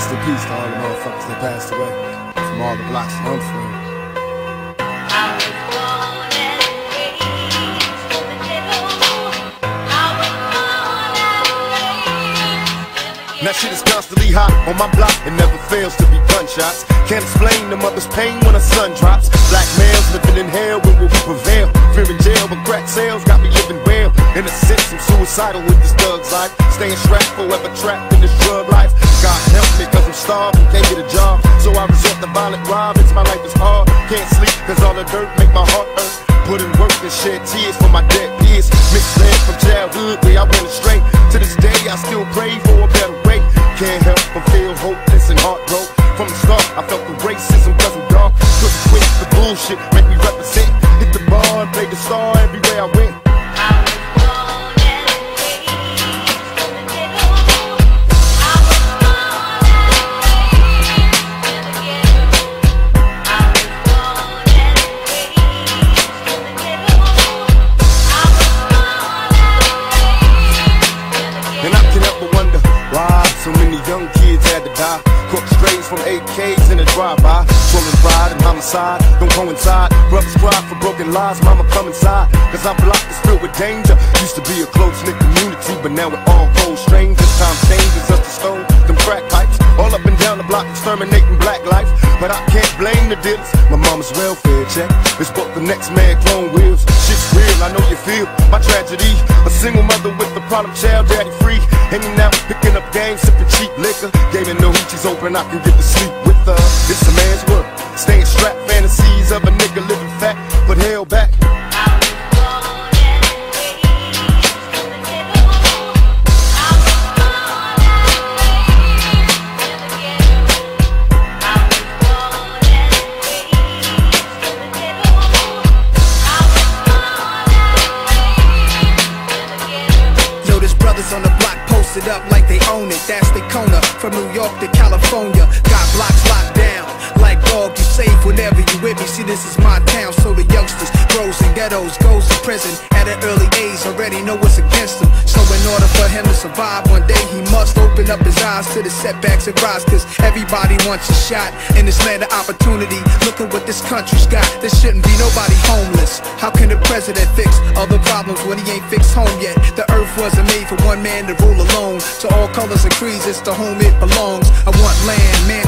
Rest in peace to all the motherfuckers that passed away from all the blocks that I'm from. That shit is constantly hot on my block, it never fails to be gunshots. Can't explain the mother's pain when the sun drops. Black males living in hell, when will we prevail? Fear in jail, but crack sales got me living well. In a sense, I'm suicidal with this thug's life. Staying strapped, forever trapped in this drug life. God help me, cause I'm starving, can't get a job. So I resort to violent robberies, my life is hard. Can't sleep, cause all the dirt make my heart hurt. Put in work and shed tears for my dead peers. Mixed land from childhood where I went astray. To this day I still pray for a better way. Can't help but feel hopeless and heartbroken. From the start I felt the racism cause I'm dark. Couldn't quit the bullshit, make me represent. Hit the bar and play the star everywhere I went. So many young kids had to die. Caught strays from AKs in a drive-by. Swollen pride and homicide don't coincide. Brothers cry for broken lives, mama come inside. Cause our block is filled with danger. Used to be a close-knit community, but now we're all cold strangers. Time changes us to stone, them crack pipes. All up and down the block exterminating black life. But I can't blame the dealers. My mama's welfare check is what the next man clone wheels. Shit's real, I know you feel my tragedy. A single mother with a problem child, daddy free. Hanging out, picking up games, sipping cheap liquor. Gaming no heat, she's open, I can get to sleep with her. It's a man's world, staying strapped. Fantasies of a nigga living fat, but held back. On the block posted up like they own it. That's the corner from New York to California. Got blocks locked down like dog, you safe whenever you with me. See, this is my town, so the youngsters grows in ghettos, goes to prison at an early age. Already know what's against him. So in order for him to survive one day, he must open up his eyes to the setbacks and rise. Cause everybody wants a shot in this land of opportunity. Look at what this country's got. There shouldn't be nobody homeless. How can the president fix all the problems when he ain't fixed home yet? The earth wasn't made for one man to rule alone. To all colors and creeds, it's to whom it belongs. I want land, man